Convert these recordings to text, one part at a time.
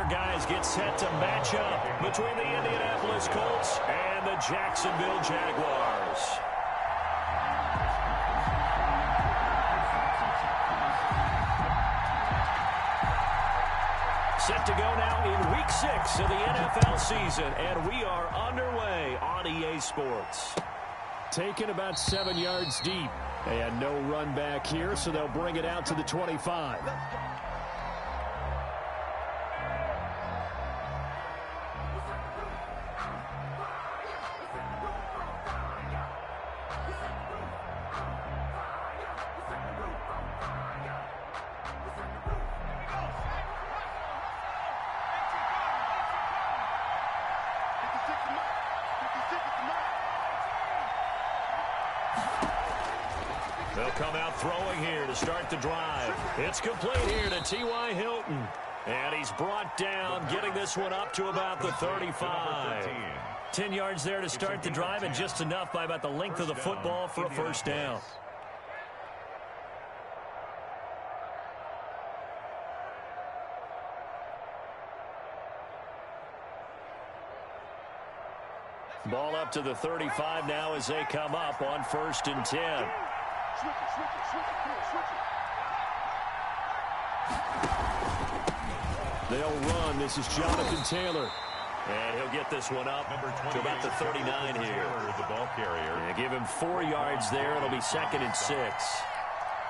guys get set to match up between the Indianapolis Colts and the Jacksonville Jaguars. Set to go now in Week 6 of the NFL season, and we are underway on EA Sports. Taken about 7 yards deep, and no run back here, so they'll bring it out to the 25. They'll come out throwing here to start the drive. It's complete here to T.Y. Hilton. And he's brought down, getting this one up to about the 35. 10 yards there to start the drive, and just enough by about the length of the football for a first down. Ball up to the 35 now as they come up on 1st and 10. They'll run. This is Jonathan Taylor. And he'll get this one up to about the 39 here. The ball carrier. And give him 4 yards there. It'll be 2nd and 6.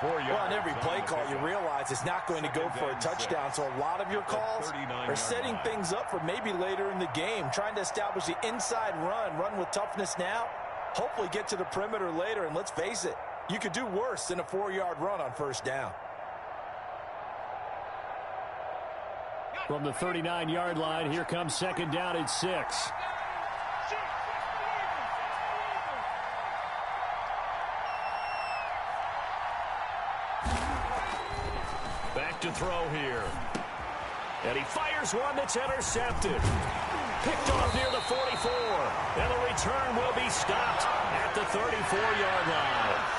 Well, on every play call, you realize it's not going to go for a touchdown. So a lot of your calls are setting things up for maybe later in the game, trying to establish the inside run with toughness now, hopefully get to the perimeter later. And let's face it, you could do worse than a 4-yard run on 1st down. From the 39-yard line, here comes 2nd down at 6. Back to throw here. And he fires one that's intercepted. Picked off near the 44. And the return will be stopped at the 34-yard line.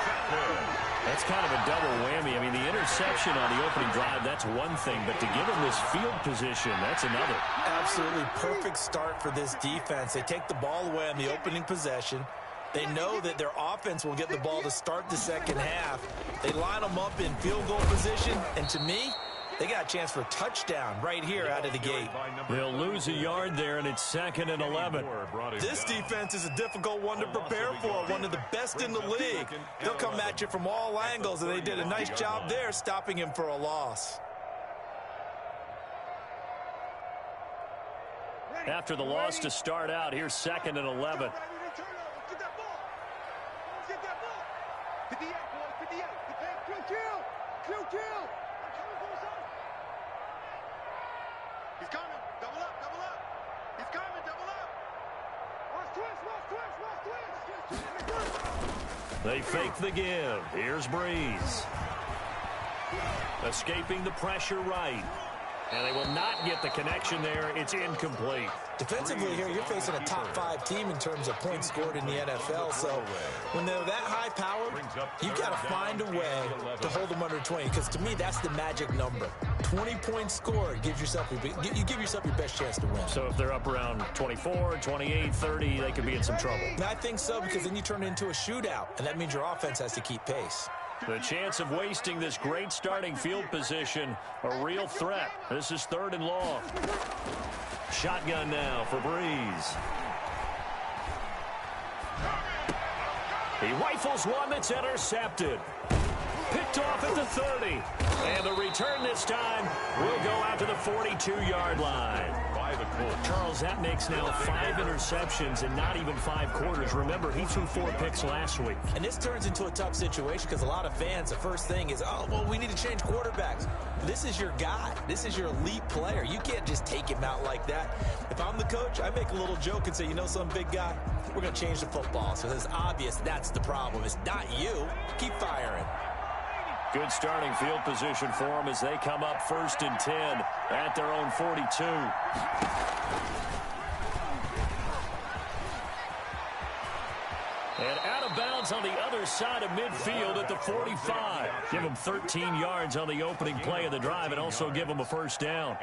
That's kind of a double whammy. I mean, the interception on the opening drive, that's one thing. But to give him this field position, that's another. Absolutely perfect start for this defense. They take the ball away on the opening possession. They know that their offense will get the ball to start the second half. They line them up in field goal position. And to me, they got a chance for a touchdown right here out of the gate. They'll lose a yard there, and it's 2nd and 11. This defense is a difficult one to prepare for, one of the best in the league. They'll come at you from all angles, and they did a nice job there stopping him for a loss. After the loss to start out, here's 2nd and 11. He's coming. Double up, double up. He's coming, double up. Watch twist. They fake the give. Here's Breeze. Escaping the pressure right. And they will not get the connection there. It's incomplete. Defensively here, you're facing a top 5 team in terms of points scored in the NFL. So when they're that high powered, you've got to find a way to hold them under 20. Because to me, that's the magic number. 20 points scored you give yourself your best chance to win. So if they're up around 24, 28, 30, they could be in some trouble. And I think so, because then you turn it into a shootout, and that means your offense has to keep pace. The chance of wasting this great starting field position, a real threat. This is 3rd and long. Shotgun now for Breeze. He rifles one that's intercepted. Picked off at the 30. And the return this time will go out to the 42-yard line. Charles, that makes now 5 interceptions in not even 5 quarters. Remember, he threw 4 picks last week. And this turns into a tough situation because a lot of fans, the first thing is, oh, well, we need to change quarterbacks. This is your guy. This is your elite player. You can't just take him out like that. If I'm the coach, I make a little joke and say, you know, some big guy, we're going to change the football. So it's obvious that's the problem. It's not you. Keep firing. Good starting field position for them as they come up 1st and 10 at their own 42. And out of bounds. bounds on the other side of midfield at the 45. Give him 13 yards on the opening play of the drive and also give him a first down.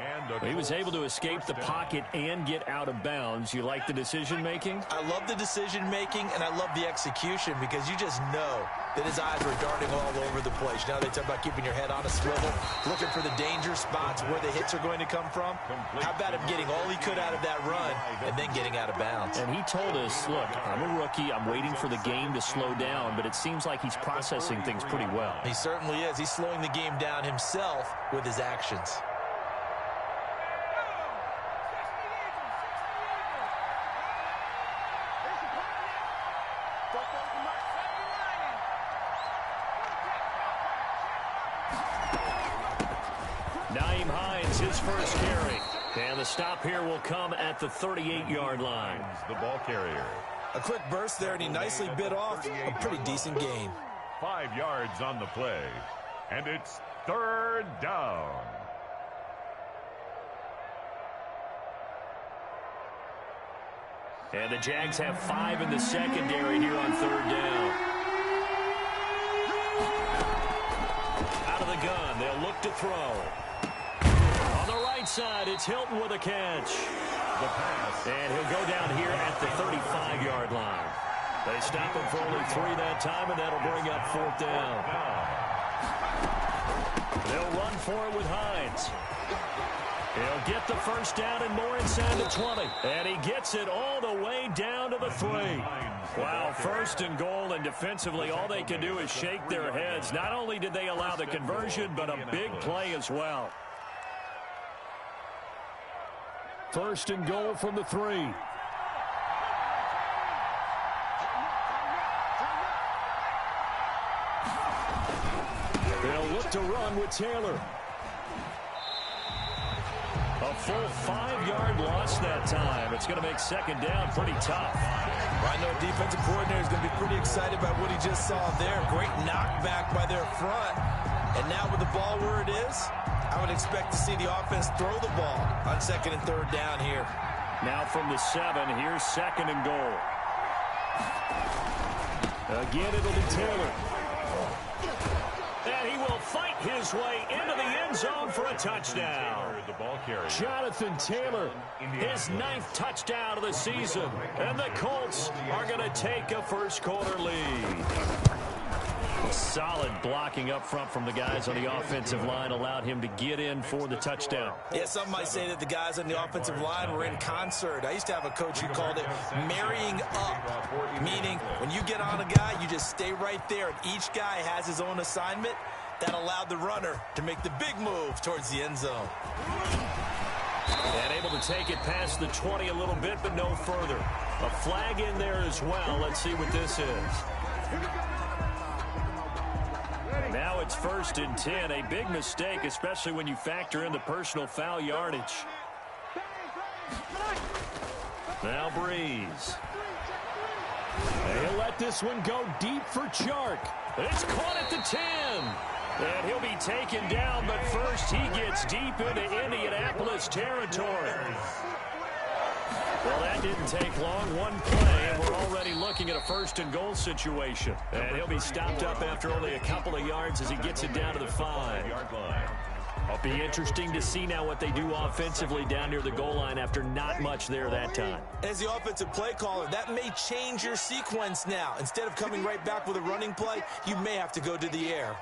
He was able to escape the pocket and get out of bounds. You like the decision-making? I love the decision-making, and I love the execution because you just know that his eyes were darting all over the place. Now they talk about keeping your head on a swivel, looking for the danger spots where the hits are going to come from. How about him getting all he could out of that run and then getting out of bounds? And he told us, look, I'm a rookie. I'm waiting for the game to slow down, but it seems like he's processing things pretty well. He certainly is. He's slowing the game down himself with his actions. His first carry. And the stop here will come at the 38-yard line. The ball carrier. A quick burst there, and he nicely bit off a pretty decent gain. 5 yards on the play. And it's third down. And the Jags have 5 in the secondary here on third down. Out of the gun, they'll look to throw. Side, it's Hilton with a catch. The pass. And he'll go down here at the 35-yard line. They stop him for only 3 that time, and that'll bring up fourth down. They'll run for it with Hines. He'll get the first down and more inside the 20. And he gets it all the way down to the 3. Wow, first and goal, and defensively all they can do is shake their heads. Not only did they allow the conversion, but a big play as well. First and goal from the 3. They'll look to run with Taylor. A full 5-yard loss that time. It's going to make second down pretty tough. Well, I know defensive coordinator is going to be pretty excited about what he just saw there. Great knockback by their front. And now with the ball where it is, I would expect to see the offense throw the ball on second and third down here. Now from the 7, here's second and goal. Again, it'll be Taylor. And he will fight his way into the end zone for a touchdown. Jonathan Taylor, his 9th touchdown of the season. And the Colts are going to take a first-quarter lead. Solid blocking up front from the guys on the offensive line allowed him to get in for the touchdown. Yeah, some might say that the guys on the offensive line were in concert. I used to have a coach who called it marrying up, meaning when you get on a guy, you just stay right there, and each guy has his own assignment. That allowed the runner to make the big move towards the end zone. And able to take it past the 20 a little bit, but no further. A flag in there as well. Let's see what this is. Now it's first and 10. A big mistake, especially when you factor in the personal foul yardage. Now Breeze. He'll let this one go deep for Chark. It's caught at the 10. And he'll be taken down, but first he gets deep into Indianapolis territory. Well, that didn't take long. One play, and we're already looking at a first and goal situation. And he'll be stopped up after only a couple of yards as he gets it down to the 5-yard line. It'll be interesting to see now what they do offensively down near the goal line after not much there that time. As the offensive play caller, that may change your sequence now. Instead of coming right back with a running play, you may have to go to the air.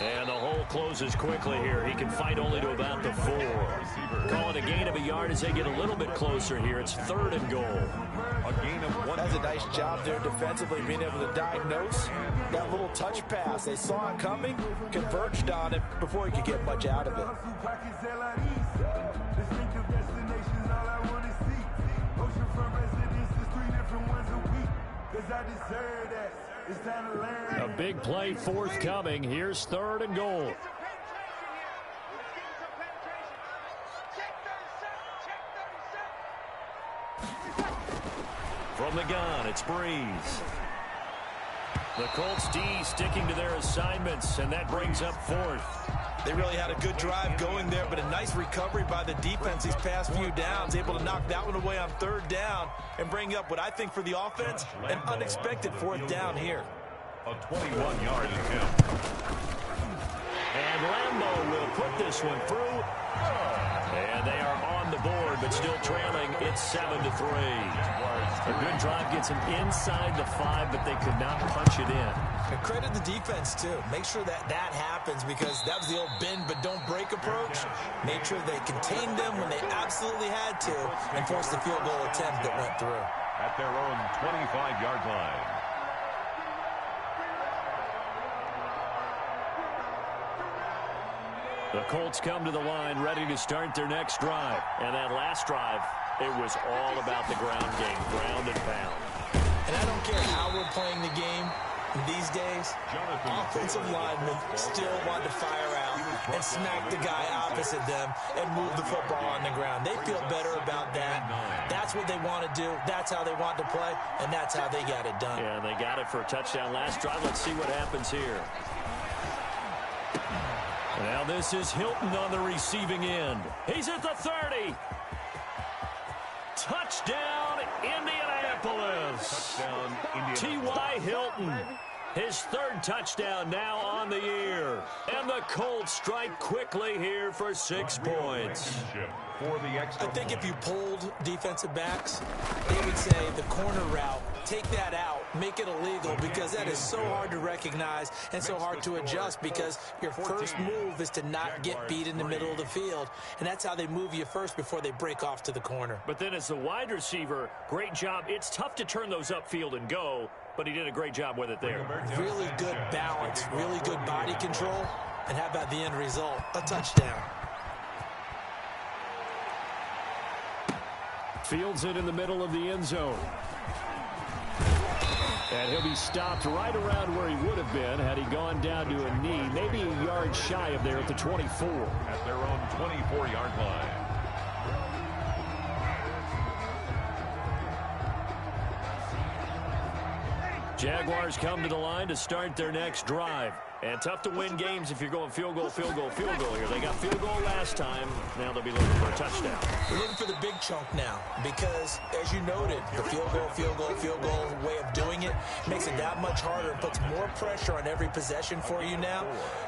And the hole closes quickly here. He can fight only to about the 4. Call it a gain of a yard as they get a little bit closer here. It's third and goal. A gain of 1. That's a nice job there defensively, being able to diagnose that little touch pass. They saw it coming, converged on it before he could get much out of it. A big play forthcoming. Here's third and goal. From the gun, it's Breeze. The Colts D sticking to their assignments, and that brings up fourth. They really had a good drive going there, but a nice recovery by the defense these past few downs, able to knock that one away on third down and bring up what I think for the offense, an unexpected fourth down here. A 21-yard attempt. And Lambeau will put this one through. And they are on the board, but still trailing. It's 7-3. A good drive gets them inside the 5, but they could not punch it in. And credit the defense, too. Make sure that that happens, because that was the old bend but don't break approach. Made sure they contained them when they absolutely had to and forced the field goal attempt that went through. At their own 25-yard line. The Colts come to the line ready to start their next drive. And that last drive, it was all about the ground game, ground and pound. And I don't care how we're playing the game these days, offensive linemen still want to fire out and smack the guy opposite them and move the football on the ground. They feel better about that. That's what they want to do. That's how they want to play, and that's how they got it done. Yeah, they got it for a touchdown last drive. Let's see what happens here. Now this is Hilton on the receiving end. He's at the 30. Touchdown, Indianapolis. Touchdown, Indianapolis. T.Y. Hilton. His third touchdown now on the year. And the Colts strike quickly here for 6 points. For the extra I think if point. you polled defensive backs, they would say the corner route, take that out, make it illegal, because that is so hard to recognize and so hard to adjust, because your first move is to not get beat in the middle of the field, and that's how they move you first before they break off to the corner. But then as a wide receiver, great job. It's tough to turn those upfield and go, but he did a great job with it there. Really good balance, really good body control, and how about the end result? A touchdown. Fields it in the middle of the end zone. And he'll be stopped right around where he would have been had he gone down to a knee, maybe a yard shy of there at the 24. At their own 24-yard line. Jaguars come to the line to start their next drive. And tough to win games if you're going field goal, field goal, field goal here. They got field goal last time. Now they'll be looking for a touchdown. We're looking for the big chunk now, because, as you noted, the field goal way of doing it makes it that much harder and puts more pressure on every possession for you now.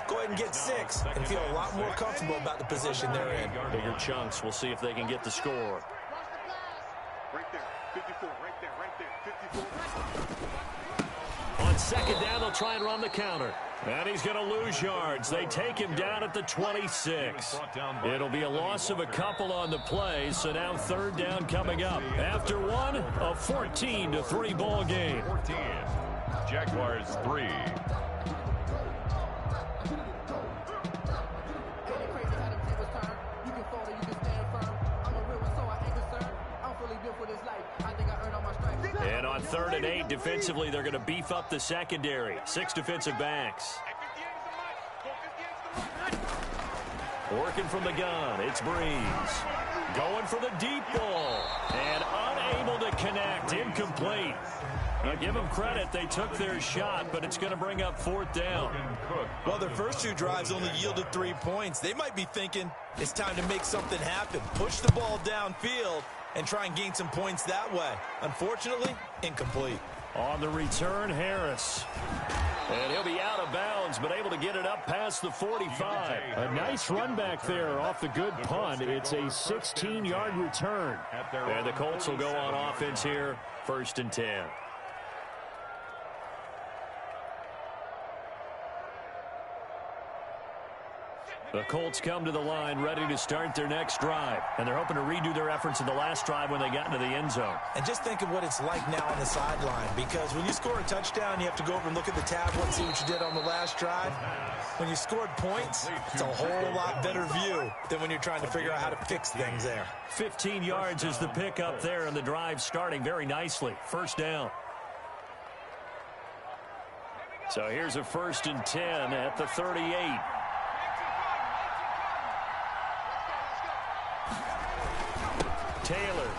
Go ahead and get 6 and feel a lot more comfortable about the position they're in. Bigger chunks. We'll see if they can get the score. Right there, 54, right there, 54. On second down, they'll try and run the counter. And he's going to lose yards. They take him down at the 26. It'll be a loss of a couple on the play, so now third down coming up. After one, a 14-3 ball game. 14. Jaguars 3. And on 3rd and 8, defensively, they're going to beef up the secondary. 6 defensive backs. Working from the gun, it's Breeze. Going for the deep ball. And unable to connect, incomplete. Now, give them credit, they took their shot, but it's going to bring up 4th down. Well, their first 2 drives only yielded 3 points. They might be thinking it's time to make something happen. Push the ball downfield and try and gain some points that way. Unfortunately, incomplete. On the return, Harris. And he'll be out of bounds, but able to get it up past the 45. A nice run back there off the good punt. It's a 16-yard return. And the Colts will go on offense here, 1st and 10. The Colts come to the line ready to start their next drive. And they're hoping to redo their efforts in the last drive when they got into the end zone. And just think of what it's like now on the sideline, because when you score a touchdown, you have to go over and look at the tablet and see what you did on the last drive. When you scored points, it's a whole lot better view than when you're trying to figure out how to fix things there. 15 yards is the pickup there, and the drive starting very nicely. 1st down. So here's a 1st and 10 at the 38. Taylor.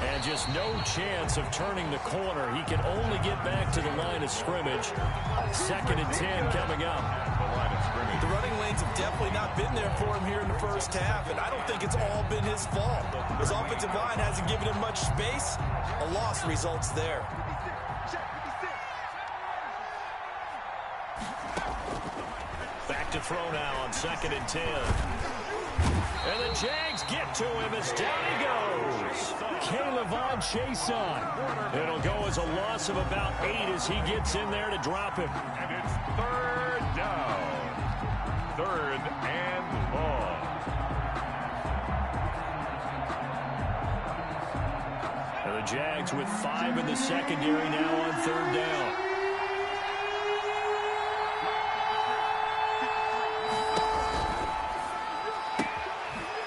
And just no chance of turning the corner. He can only get back to the line of scrimmage. 2nd and 10 coming up. The running lanes have definitely not been there for him here in the first half, and I don't think it's all been his fault. His offensive line hasn't given him much space. A loss results there. Back to throw now on 2nd and 10. And the Jags get to him as down he goes. Caleb Chason. It'll go as a loss of about 8 as he gets in there to drop him. And it's 3rd down. 3rd and long. And the Jags with 5 in the secondary now on 3rd down.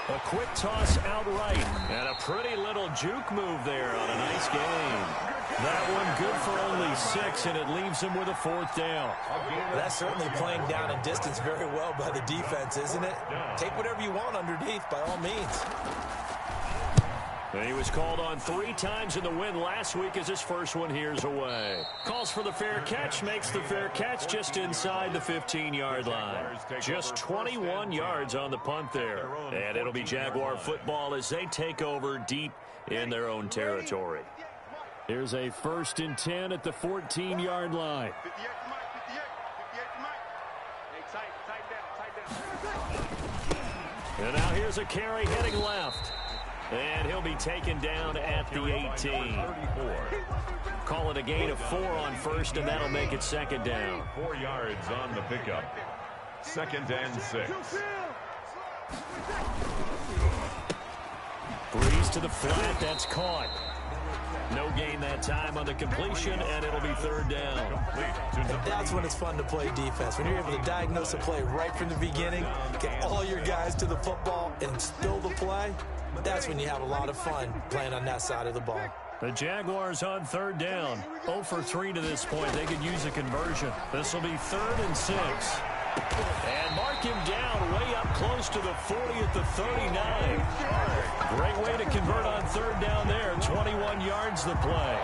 A quick toss outright. And a pretty little juke move there on a nice game. That one good for only 6, and it leaves him with a 4th down. That's certainly playing down and distance very well by the defense, isn't it? Take whatever you want underneath, by all means. He was called on 3 times in the win last week as his first one here's away. Calls for the fair catch, makes the fair catch just inside the 15-yard line. Just 21 yards on the punt there. And it'll be Jaguar football as they take over deep in their own territory. Here's a 1st and 10 at the 14-yard line. 58 to Mike. And now here's a carry heading left. And he'll be taken down at the 18. Call it a gain of 4 on 1st, and that'll make it 2nd down. 4 yards on the pickup. 2nd and 6. Breeze to the flat. That's caught. No gain that time on the completion, and it'll be 3rd down. That's when it's fun to play defense. When you're able to diagnose a play right from the beginning, get all your guys to the football, and still the play, that's when you have a lot of fun playing on that side of the ball. The Jaguars on 3rd down. 0 for 3 to this point. They could use a conversion. This will be 3rd and 6. And mark him down way up close to the 40 at the 39. Great way to convert on 3rd down there. 21 yards the play.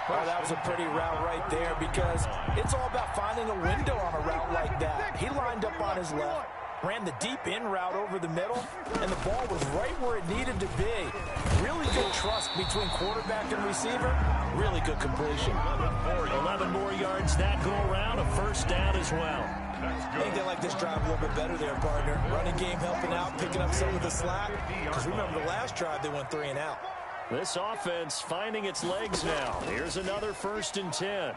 Well, that was a pretty route right there because it's all about finding a window on a route like that. He lined up on his left, ran the deep in route over the middle, and the ball was right where it needed to be. Really good trust between quarterback and receiver. Really good completion. 11 more yards that go around. A 1st down as well. I think they like this drive a little bit better there, partner. Running game helping out, picking up some of the slack. Because remember the last drive, they went 3 and out. This offense finding its legs now. Here's another 1st and 10.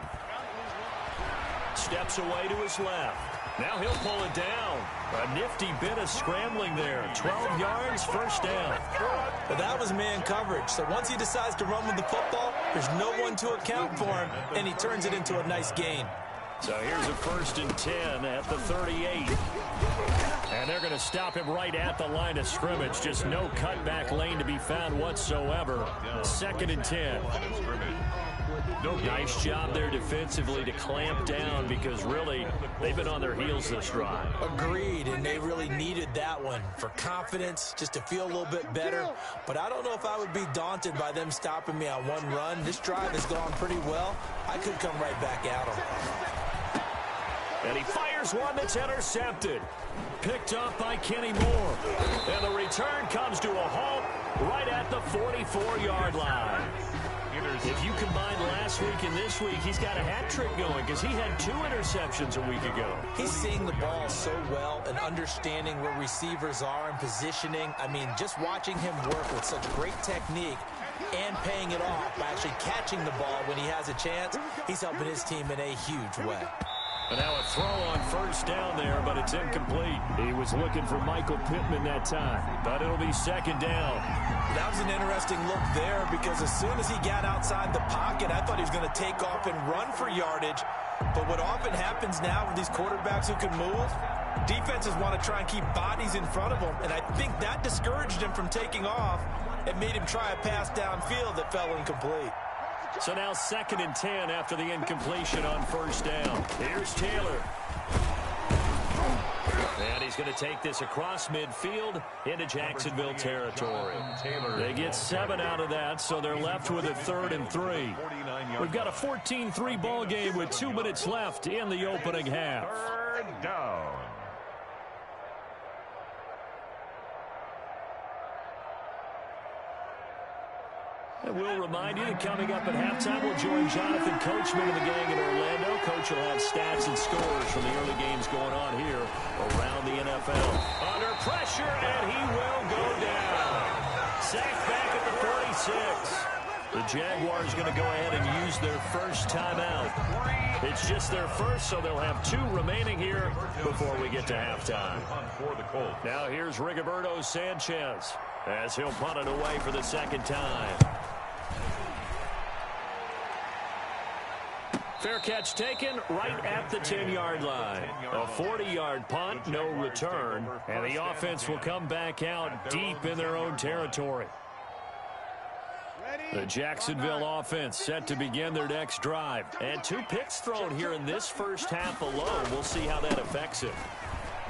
Steps away to his left. Now he'll pull it down. A nifty bit of scrambling there. 12 yards, 1st down. But that was man coverage. So once he decides to run with the football, there's no one to account for him, and he turns it into a nice gain. So here's a 1st and 10 at the 38. And they're going to stop him right at the line of scrimmage. Just no cutback lane to be found whatsoever. 2nd and 10. Nice job there defensively to clamp down because really they've been on their heels this drive. Agreed, and they really needed that one for confidence, just to feel a little bit better. But I don't know if I would be daunted by them stopping me on one run. This drive has gone pretty well. I could come right back at them. And he fires one that's intercepted. Picked up by Kenny Moore. And the return comes to a halt right at the 44-yard line. If you combine last week and this week, he's got a hat trick going because he had 2 interceptions a week ago. He's seeing the ball so well and understanding where receivers are and positioning. I mean, just watching him work with such great technique and paying it off by actually catching the ball when he has a chance, he's helping his team in a huge way. And now a throw on 1st down there, but it's incomplete. He was looking for Michael Pittman that time, but it'll be 2nd down. That was an interesting look there because as soon as he got outside the pocket, I thought he was going to take off and run for yardage. But what often happens now with these quarterbacks who can move, defenses want to try and keep bodies in front of them, and I think that discouraged him from taking off and made him try a pass downfield that fell incomplete. So now 2nd and 10 after the incompletion on 1st down. Here's Taylor. And he's going to take this across midfield into Jacksonville territory. They get 7 out of that, so they're left with a 3rd and 3. We've got a 14-3 ball game with 2 minutes left in the opening half. 3rd down. And we'll remind you that coming up at halftime, we'll join Jonathan Coachman and the gang in Orlando. Coach will have stats and scores from the early games going on here around the NFL. Under pressure, and he will go down. Sacked back at the 46. The Jaguars going to go ahead and use their first timeout. It's just their first, so they'll have 2 remaining here before we get to halftime. Now here's Rigoberto Sanchez as he'll punt it away for the 2nd time. Fair catch taken right at the 10-yard line. A 40-yard punt, no return, and the offense will come back out deep in their own territory. The Jacksonville offense set to begin their next drive. And 2 picks thrown here in this first half alone. We'll see how that affects him.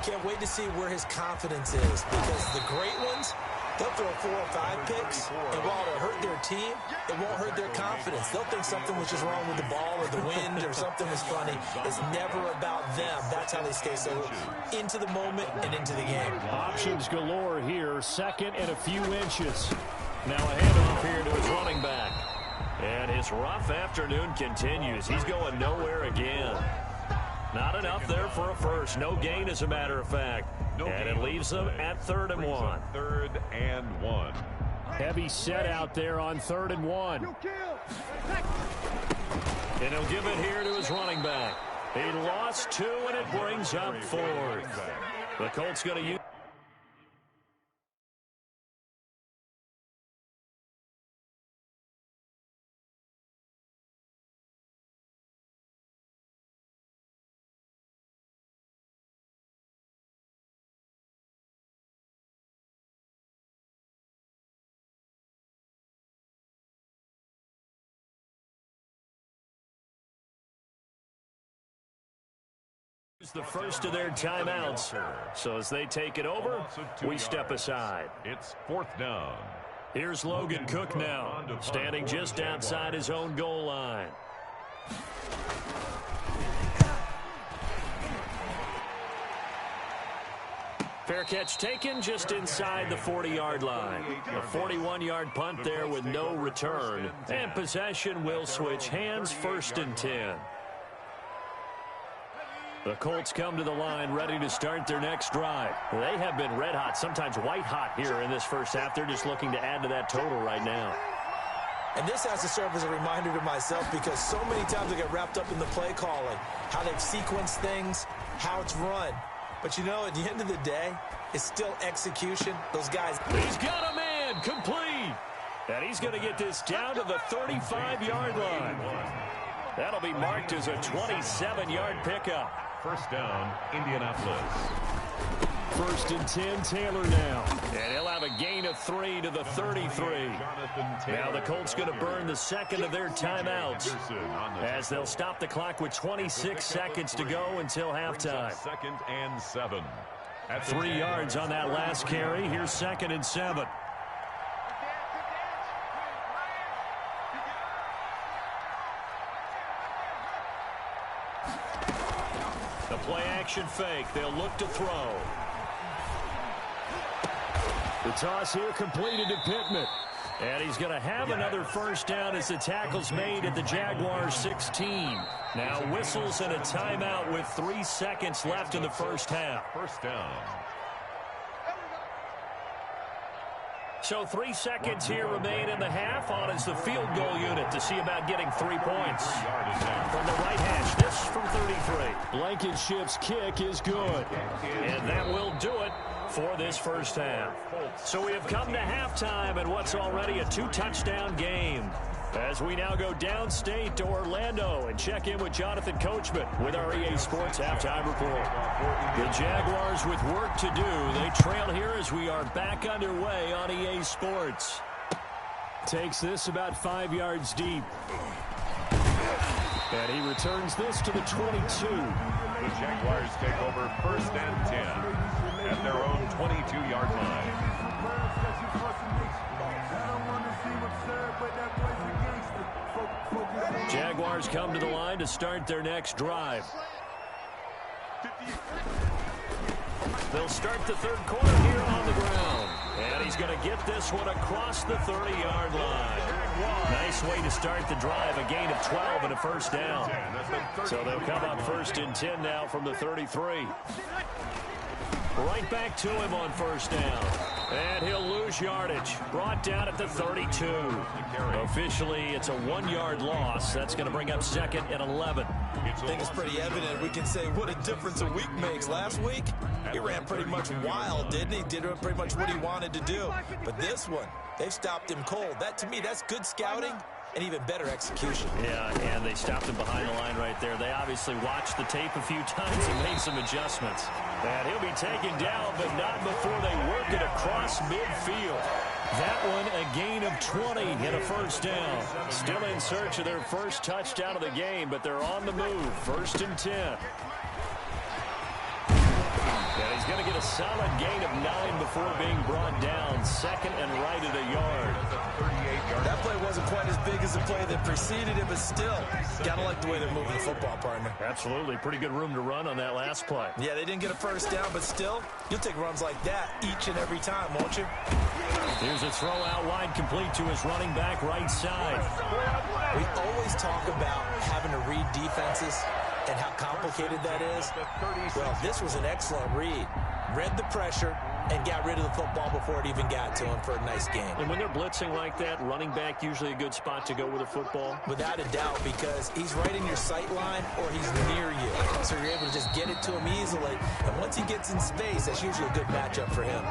Can't wait to see where his confidence is, because the great ones, they'll throw 4 or 5 picks, and while it'll hurt their team, it won't hurt their confidence. They'll think something was just wrong with the ball or the wind or something was funny. It's never about them. That's how they stay so into the moment and into the game. Options galore here. 2nd and a few inches. Now a handoff here to his running back. And his rough afternoon continues. He's going nowhere again. Not enough there for a first. No gain, as a matter of fact. And it leaves them at 3rd and 1. 3rd and 1. Heavy set out there on 3rd and 1. And he'll give it here to his running back. He lost 2, and it brings up 4th. The Colts going to use... the first of their timeouts. So as they take it over, we step aside. It's 4th down. Here's Logan Cook now, standing just outside his own goal line. Fair catch taken just inside the 40-yard line. A 41-yard punt there with no return. And possession will switch hands, 1st and 10. The Colts come to the line ready to start their next drive. They have been red hot, sometimes white hot here in this first half. They're just looking to add to that total right now. And this has to serve as a reminder to myself, because so many times I get wrapped up in the play calling, how they've sequenced things, how it's run. But, you know, at the end of the day, it's still execution. Those guys. He's got a man complete. And he's going to get this down to the 35-yard line. That'll be marked as a 27-yard pickup. 1st down, Indianapolis. 1st and 10, Taylor now. And he'll have a gain of 3 to the 33. Now the Colts going to burn the 2nd of their timeouts, as they'll stop the clock with 26 seconds to go until halftime. 2nd and 7. 3 yards on that last carry. Here's 2nd and 7. The play action fake. They'll look to throw. The toss here completed to Pittman. And he's going to have another first down as the tackle's made at the Jaguars 16. Now whistles and a timeout with 3 seconds left in the first half. 1st down. So 3 seconds here remain in the half. On is the field goal unit to see about getting 3 points. From the right hash, this from 33. Blankenship's kick is good. And that will do it for this first half. So we have come to halftime in what's already a 2-touchdown game, as we now go downstate to Orlando and check in with Jonathan Coachman with our EA Sports Halftime Report. The Jaguars with work to do. They trail here as we are back underway on EA Sports. Takes this about 5 yards deep. And he returns this to the 22. The Jaguars take over 1st and 10 at their own 22-yard line. Jaguars come to the line to start their next drive. They'll start the third quarter here on the ground. And he's going to get this one across the 30-yard line. Nice way to start the drive. A gain of 12 and a first down. So they'll come up 1st and 10 now from the 33. Right back to him on 1st down. And he'll lose yardage. Brought down at the 32. Officially, it's a 1-yard loss. That's going to bring up 2nd and 11. I think it's pretty evident. We can say what a difference a week makes. Last week, he ran pretty much wild, didn't he? Did pretty much what he wanted to do. But this one, they stopped him cold. That, to me, that's good scouting and even better execution. Yeah, and they stopped him behind the line right there. They obviously watched the tape a few times and made some adjustments. And he'll be taken down, but not before they work it across midfield. That one, a gain of 20 and a first down. Still in search of their first touchdown of the game, but they're on the move. 1st and 10. And he's going to get a solid gain of 9 before being brought down. 2nd and right at a yard. That play wasn't quite as big as the play that preceded it, but still, gotta like the way they're moving the football, partner. Absolutely. Pretty good room to run on that last play. Yeah, they didn't get a first down, but still, you'll take runs like that each and every time, won't you? Here's a throw out wide, complete to his running back right side. We always talk about having to read defenses and how complicated that is. Well, this was an excellent read. Read the pressure and got rid of the football before it even got to him for a nice game. And when they're blitzing like that, running back usually a good spot to go with a football? Without a doubt, because he's right in your sight line or he's near you. So you're able to just get it to him easily. And once he gets in space, that's usually a good matchup for him.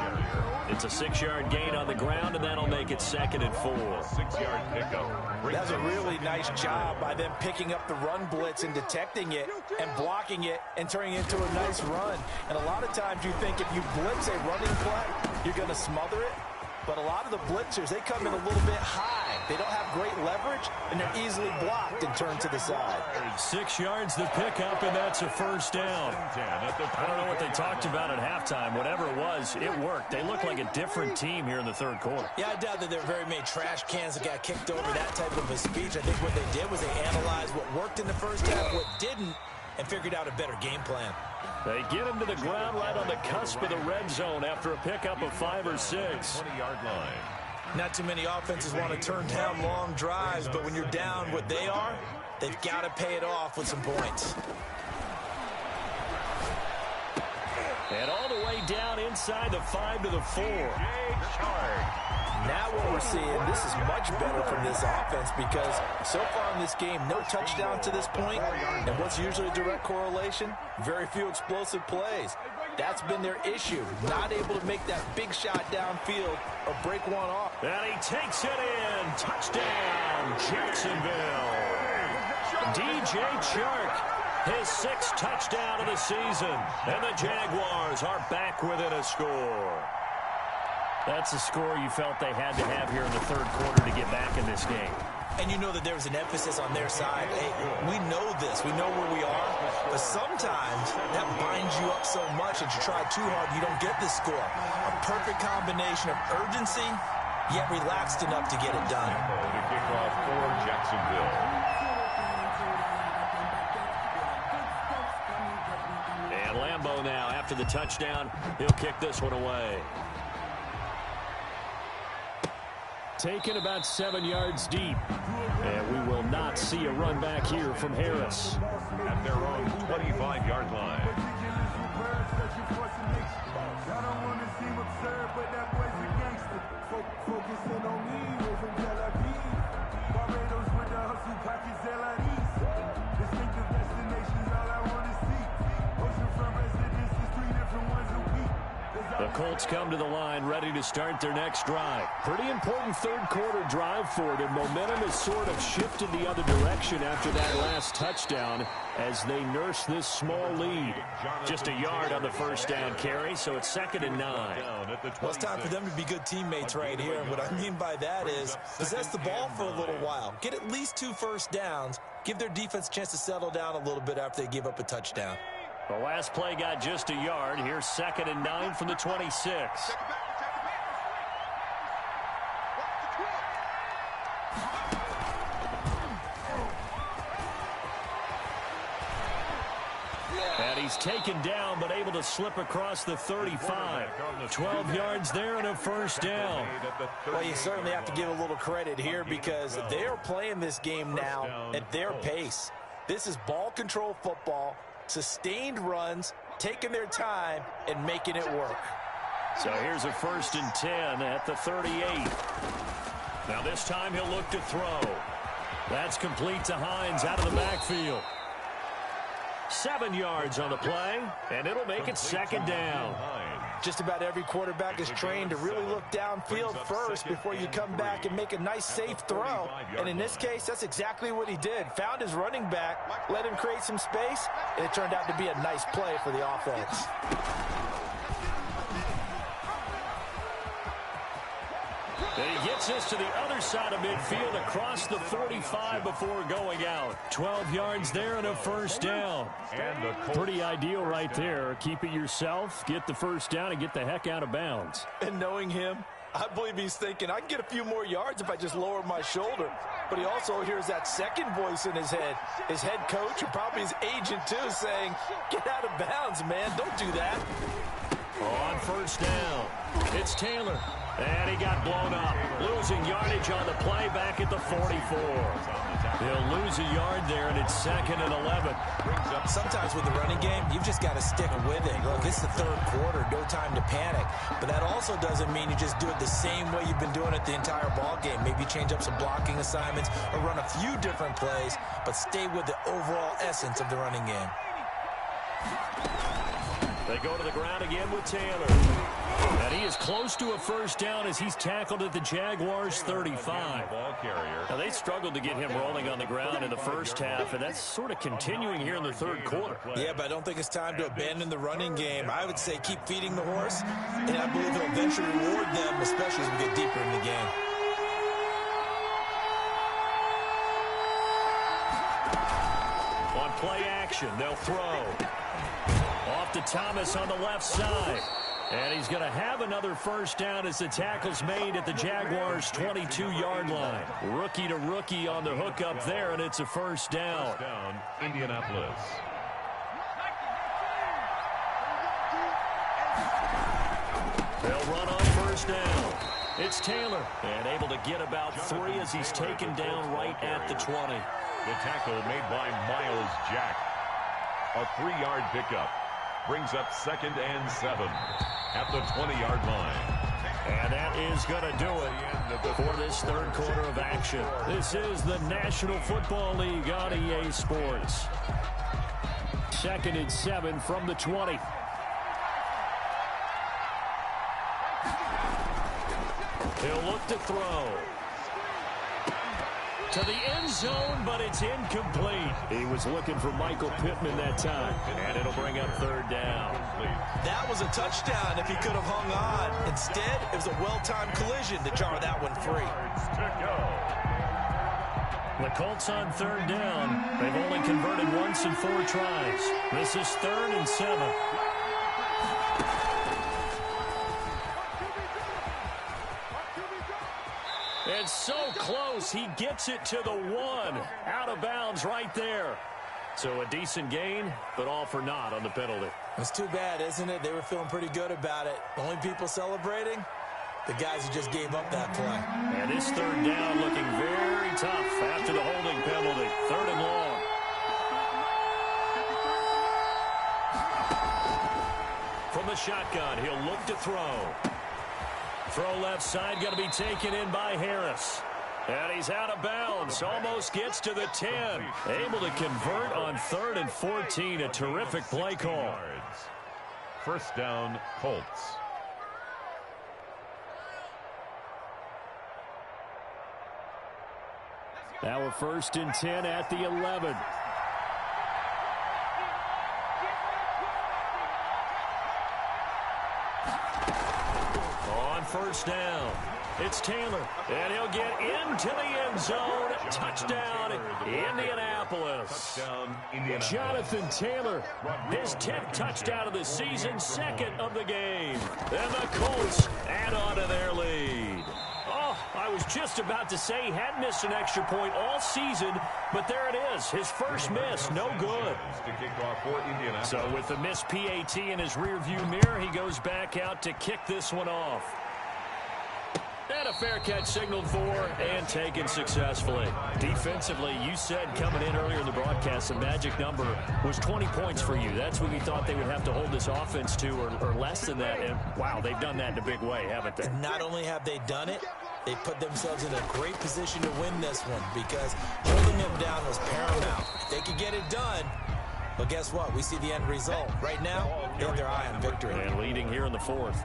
It's a 6-yard gain on the ground, and that'll make it 2nd and 4. 6-yard pickup. That's a really nice job by them picking up the run blitz and detecting it and blocking it and turning it into a nice run. And a lot of times you think if you blitz a running play, you're going to smother it. But a lot of the blitzers, they come in a little bit high. They don't have great leverage, and they're easily blocked and turned to the side. 6 yards the pickup, and that's a first down. I don't know what they talked about at halftime. Whatever it was, it worked. They look like a different team here in the third quarter. Yeah, I doubt that there were very many trash cans that got kicked over, that type of a speech. I think what they did was they analyzed what worked in the first half, what didn't, and figured out a better game plan. They get him to the ground right on the cusp of the red zone after a pickup of 5 or 6. 20-yard line. Not too many offenses want to turn down long drives, but when you're down what they are, they've got to pay it off with some points. And all the way down inside the 5 to the 4. Now what we're seeing, this is much better from this offense because so far in this game, no touchdown to this point. And what's usually a direct correlation? Very few explosive plays. That's been their issue. Not able to make that big shot downfield or break one off. And he takes it in. Touchdown, Jacksonville. DJ Chark, his 6th touchdown of the season. And the Jaguars are back within a score. That's a score you felt they had to have here in the third quarter to get back in this game. And you know that there was an emphasis on their side. Hey, we know this. We know where we are. But sometimes that binds you up so much that you try too hard, you don't get the score. A perfect combination of urgency, yet relaxed enough to get it done. The kickoff for Jacksonville. And Lambeau now, after the touchdown, he'll kick this one away. Taken about 7 yards deep. And we will not see a run back here from Harris. At their own 25-yard line. The Colts come to the line, ready to start their next drive. Pretty important third-quarter drive for them. Momentum has sort of shifted the other direction after that last touchdown as they nurse this small lead. Just a yard on the first down carry, so it's 2nd and 9. Well, it's time for them to be good teammates right here. And what I mean by that is possess the ball for a little while. Get at least 2 first downs. Give their defense a chance to settle down a little bit after they give up a touchdown. The last play got just a yard. Here's 2nd and 9 from the 26. And he's taken down, but able to slip across the 35. 12 yards there and a first down. Well, you certainly have to give a little credit here because they're playing this game now at their pace. This is ball control football, sustained runs, taking their time, and making it work. So here's a 1st and 10 at the 38. Now this time he'll look to throw. That's complete to Hines out of the backfield. 7 yards on the play, and it'll make it 2nd down. Just about every quarterback is trained to really look downfield first before you come back and make a nice, safe throw. And in this case, that's exactly what he did. Found his running back, let him create some space, and it turned out to be a nice play for the offense. And he gets us to the other side of midfield across the 45 before going out. 12 yards there and a first down. Pretty ideal right there. Keep it yourself, get the first down, and get the heck out of bounds. And knowing him, I believe he's thinking, I can get a few more yards if I just lower my shoulder. But he also hears that second voice in his head. His head coach, and probably his agent too, saying, get out of bounds, man. Don't do that. On first down, it's Taylor. And he got blown up. Losing yardage on the play back at the 44. He'll lose a yard there, and it's 2nd and 11. Sometimes with the running game, you've just got to stick with it. Look, it's the 3rd quarter, no time to panic. But that also doesn't mean you just do it the same way you've been doing it the entire ball game. Maybe change up some blocking assignments or run a few different plays, but stay with the overall essence of the running game. They go to the ground again with Taylor. And he is close to a first down as he's tackled at the Jaguars' 35. Now, they struggled to get him rolling on the ground in the first half, and that's sort of continuing here in the 3rd quarter. Yeah, but I don't think it's time to abandon the running game. I would say keep feeding the horse, and I believe it'll eventually reward them, especially as we get deeper in the game. On play action, they'll throw. Off to Thomas on the left side. And he's going to have another first down as the tackle's made at the Jaguars' 22-yard line. Rookie to rookie on the hookup there, and it's a first down. Indianapolis. They'll run on first down. It's Taylor, and able to get about 3 as he's taken down right at the 20. The tackle made by Miles Jack. A 3-yard pickup. Brings up 2nd and 7 at the 20-yard line. And that is going to do it for this 3rd quarter of action. This is the National Football League on EA Sports. 2nd and 7 from the 20. He'll look to throw. To the end zone, but it's incomplete. He was looking for Michael Pittman that time. And it'll bring up 3rd down. That was a touchdown if he could have hung on. Instead, it was a well-timed collision to jar that one free. The Colts on 3rd down. They've only converted once in 4 tries. This is 3rd and 7. It's so close. He gets it to the 1. Out of bounds right there. So a decent gain, but all for naught on the penalty. It's too bad, isn't it? They were feeling pretty good about it. The only people celebrating, the guys who just gave up that play. And this 3rd down looking very tough after the holding penalty. 3rd and long. From the shotgun, he'll look to throw. Throw left side, going to be taken in by Harris. And he's out of bounds, almost gets to the 10. Able to convert on 3rd and 14, a terrific play call. First down, Colts. Now a 1st and 10 at the 11. On 1st down, it's Taylor, and he'll get into the end zone. Touchdown, Indianapolis. Jonathan Taylor, his 10th touchdown of the season, 2nd of the game. And the Colts add on to their lead. Oh, I was just about to say he hadn't missed an extra point all season, but there it is, his first miss, no good. So with the missed PAT in his rearview mirror, he goes back out to kick this one off. And a fair catch signaled for and taken successfully. Defensively, you said coming in earlier in the broadcast, the magic number was 20 points for you. That's what we thought they would have to hold this offense to, or less than that. And, wow, they've done that in a big way, haven't they? And not only have they done it, they put themselves in a great position to win this one because holding them down was paramount. If they could get it done, but guess what? We see the end result. Right now, they have their eye on victory. And leading here in the 4th.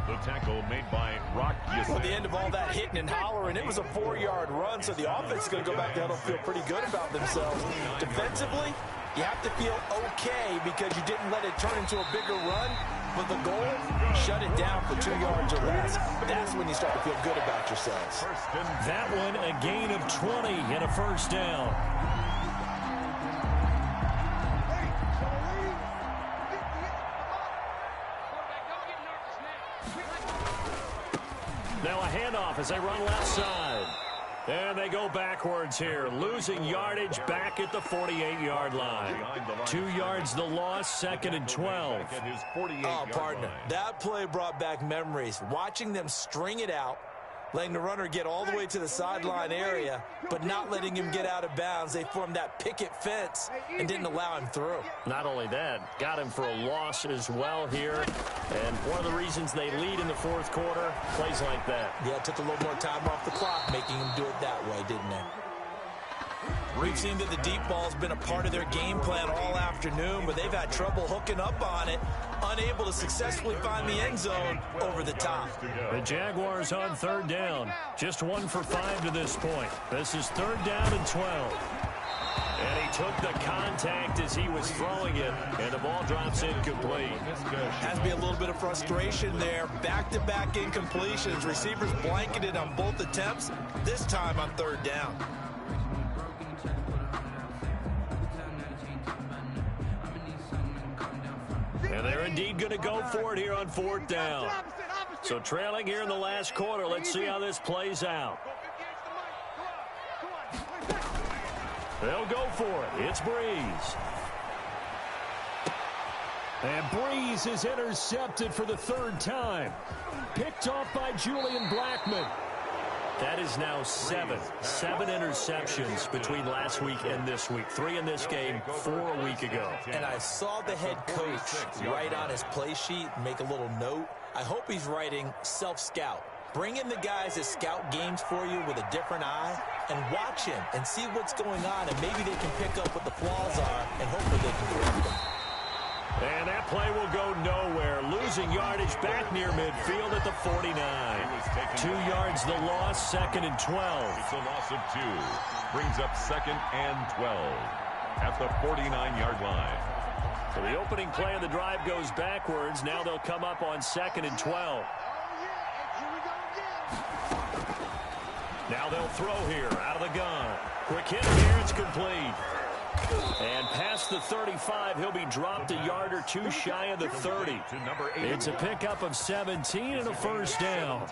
The tackle made by Rock Yassin. At the end of all that hitting and hollering, it was a 4-yard run, so the offense is going to go back there and feel pretty good about themselves. Defensively, you have to feel okay because you didn't let it turn into a bigger run, but the goal, shut it down for 2 yards or less. That's when you start to feel good about yourselves. That one, a gain of 20 and a 1st down. Now a handoff as they run left side. And they go backwards here, losing yardage back at the 48-yard line. 2 yards the loss, 2nd and 12. Oh, partner, that play brought back memories. Watching them string it out, letting the runner get all the way to the sideline area, but not letting him get out of bounds. They formed that picket fence and didn't allow him through. Not only that, got him for a loss as well here. And one of the reasons they lead in the 4th quarter, plays like that. Yeah, it took a little more time off the clock, making him do it that way, didn't it? We've seen that the deep ball's been a part of their game plan all afternoon, but they've had trouble hooking up on it, unable to successfully find the end zone over the top. The Jaguars on 3rd down. Just 1 for 5 to this point. This is 3rd down and 12. And he took the contact as he was throwing it, and the ball drops incomplete. Has to be a little bit of frustration there. Back-to-back incompletions. Receivers blanketed on both attempts, this time on 3rd down. And they're indeed going to go for it here on 4th down. So trailing here in the last quarter. Let's see how this plays out. They'll go for it. It's Breeze. And Breeze is intercepted for the 3rd time. Picked off by Julian Blackmon. That is now 7 interceptions between last week and this week. 3 in this game, 4 a week ago. And I saw the head coach write on his play sheet, make a little note. I hope he's writing self-scout. Bring in the guys that scout games for you with a different eye and watch him and see what's going on, and maybe they can pick up what the flaws are, and hopefully they can correct them. And that play will go nowhere. Losing yardage back near midfield at the 49. 2 yards the loss, 2nd and 12. It's a loss of 2. Brings up 2nd and 12 at the 49-yard line. So the opening play of the drive goes backwards. Now they'll come up on 2nd and 12. Now they'll throw here out of the gun. Quick hit here, it's complete. And past the 35, he'll be dropped a yard or 2 shy of the 30. It's a pickup of 17 and a 1st down.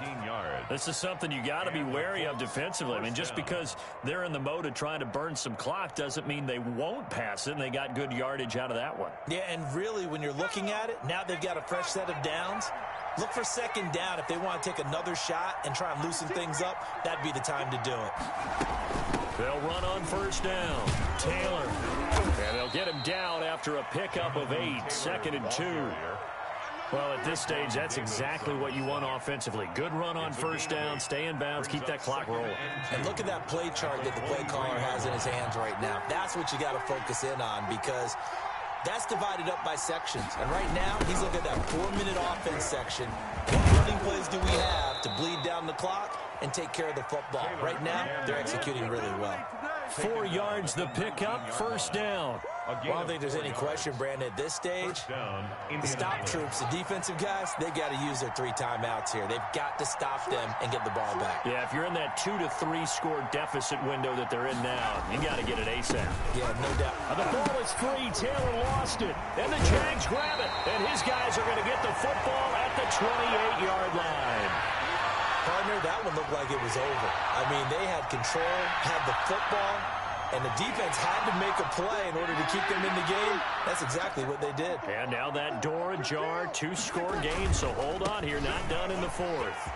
This is something you got to be wary of defensively. I mean, just because they're in the mode of trying to burn some clock doesn't mean they won't pass it, and they got good yardage out of that one. Yeah, and really, when you're looking at it, now they've got a fresh set of downs. Look for 2nd down. If they want to take another shot and try and loosen things up, that'd be the time to do it. They'll run on 1st down. Taylor. And they'll get him down after a pickup of 8. 2nd and 2. Well, at this stage, that's exactly what you want offensively. Good run on 1st down. Stay in bounds. Keep that clock rolling. And look at that play chart that the play caller has in his hands right now. That's what you got to focus in on, because that's divided up by sections. And right now, he's looking at that 4-minute offense section. What running plays do we have to bleed down the clock and take care of the football? Right now, they're executing really well. 4 yards the pickup, first down. Well, I don't think there's any question, Brandon, at this stage, the stop troops, the defensive guys, they got to use their 3 timeouts here. They've got to stop them and get the ball back. Yeah, if you're in that 2 to 3 score deficit window that they're in now, you got to get it ASAP. Yeah, no doubt. The ball is free. Taylor lost it. And the Jags grab it. And his guys are going to get the football at the 28-yard line. Partner, that one looked like it was over. I mean, they had control, had the football, and the defense had to make a play in order to keep them in the game. That's exactly what they did. And now that door ajar, 2-score game, so hold on here, not done in the 4th.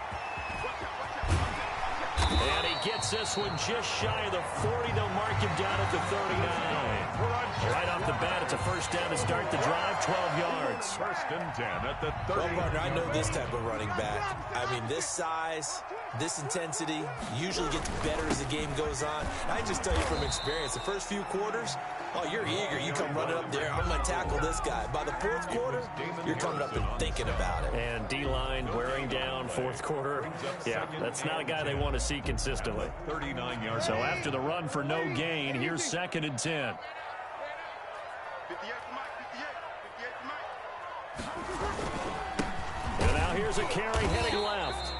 And he gets this one just shy of the 40. They'll mark him down at the 39. Right off the bat, it's a first down to start the drive, 12 yards. First and 10 at the 30. Well, partner, I know this type of running back. I mean, this size, this intensity usually gets better as the game goes on. I can just tell you from experience, the first few quarters, oh, you're eager. You come running up there, I'm going to tackle this guy. By the 4th quarter, you're coming up and thinking about it. And D-line wearing down 4th quarter. Yeah, that's not a guy they want to see consistently. 39 yards. So after the run for no gain, here's 2nd and 10. 58 to Mike, 58 to Mike. And now here's a carry heading left.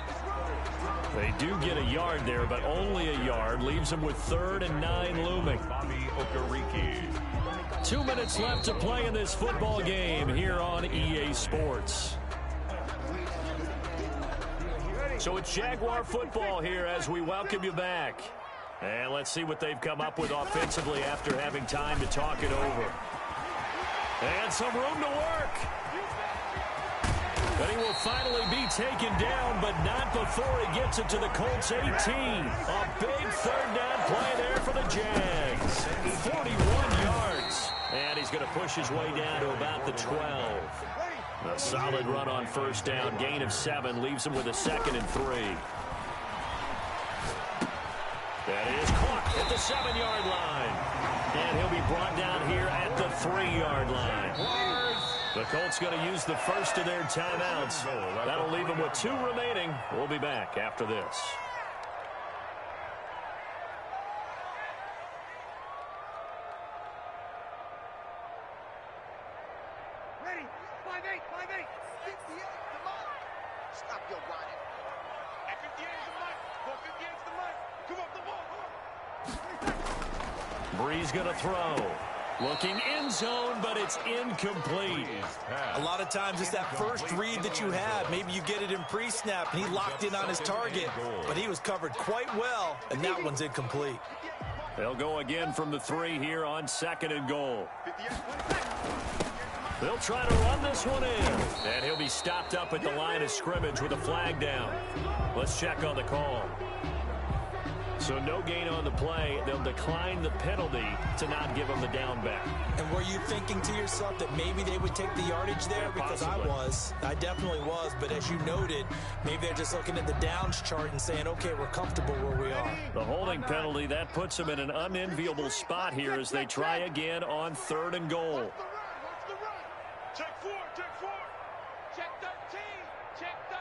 They do get a yard there, but only a yard. Leaves them with 3rd and 9 looming. Bobby Okereke. 2 minutes left to play in this football game here on EA Sports. So it's Jaguar football here as we welcome you back. And let's see what they've come up with offensively after having time to talk it over. And some room to work. But he will finally be taken down, but not before he gets it to the Colts 18. A big 3rd down play there for the Jags. 41 yards. And he's going to push his way down to about the 12. A solid run on first down. Gain of 7 leaves him with a 2nd and 3. That is caught at the 7-yard line. And he'll be brought down here at the 3-yard line. The Colts going to use the first of their timeouts. That'll leave them with 2 remaining. We'll be back after this. Ready? 5-8, 5-8. 58 to Mike. Stop your running. At 58 to Mike. Go 58 to Mike. Come up the ball. Breeze going to throw. Looking end zone, but it's incomplete. A lot of times it's that first read that you have. Maybe you get it in pre-snap, and he locked in on his target, but he was covered quite well, and that one's incomplete. They'll go again from the 3 here on 2nd and goal. They'll try to run this one in, and he'll be stopped up at the line of scrimmage with a flag down. Let's check on the call. So no gain on the play. They'll decline the penalty to not give them the down back. And were you thinking to yourself that maybe they would take the yardage there? Because possibly. I definitely was. But as you noted, maybe they're just looking at the downs chart and saying, okay, we're comfortable where we are. The holding penalty, that puts them in an unenviable spot here as they try again on 3rd and goal. Watch the run. Check 4, check 4. Check 13, check 13.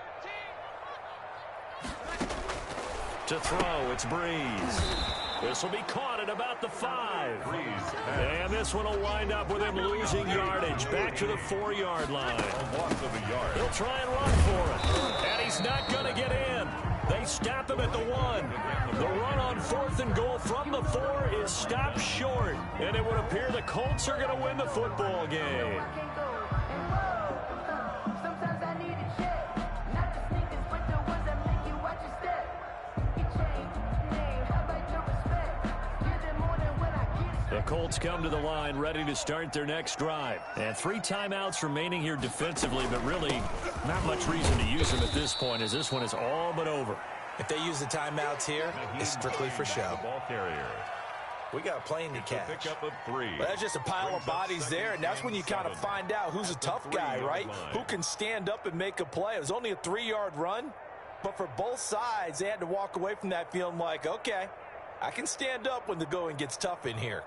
To throw, it's Breeze. This will be caught at about the 5. And this one will wind up with him losing yardage back to the 4-yard line. Loss of a yard. He'll try and run for it. And he's not going to get in. They stop him at the 1. The run on 4th and goal from the 4 is stopped short. And it would appear the Colts are going to win the football game. The Colts come to the line ready to start their next drive. And 3 timeouts remaining here defensively, but really not much reason to use them at this point as this one is all but over. If they use the timeouts here, it's strictly for show. Ball carrier. We got a plane to catch. Pickup of 3. Well, that's just a pile of bodies there, and that's when you kind of find out who's a tough guy, right? Who can stand up and make a play. It was only a 3-yard run, but for both sides, they had to walk away from that feeling like, okay, I can stand up when the going gets tough in here.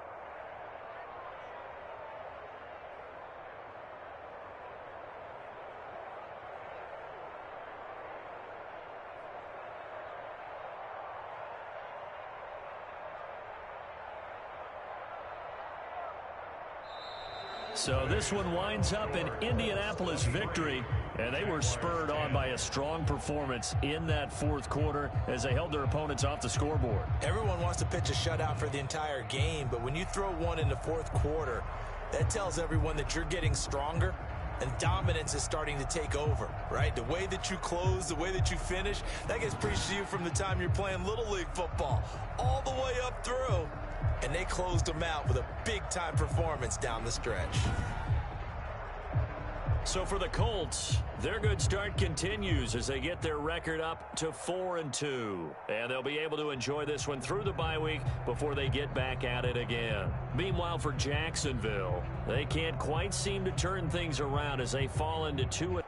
So this one winds up an Indianapolis victory, and they were spurred on by a strong performance in that fourth quarter as they held their opponents off the scoreboard. Everyone wants to pitch a shutout for the entire game, but when you throw one in the fourth quarter, that tells everyone that you're getting stronger and dominance is starting to take over, right? The way that you close, the way that you finish, that gets preached to you from the time you're playing Little League football all the way up through. And they closed them out with a big-time performance down the stretch. So for the Colts, their good start continues as they get their record up to 4-2. And they'll be able to enjoy this one through the bye week before they get back at it again. Meanwhile, for Jacksonville, they can't quite seem to turn things around as they fall into 2-.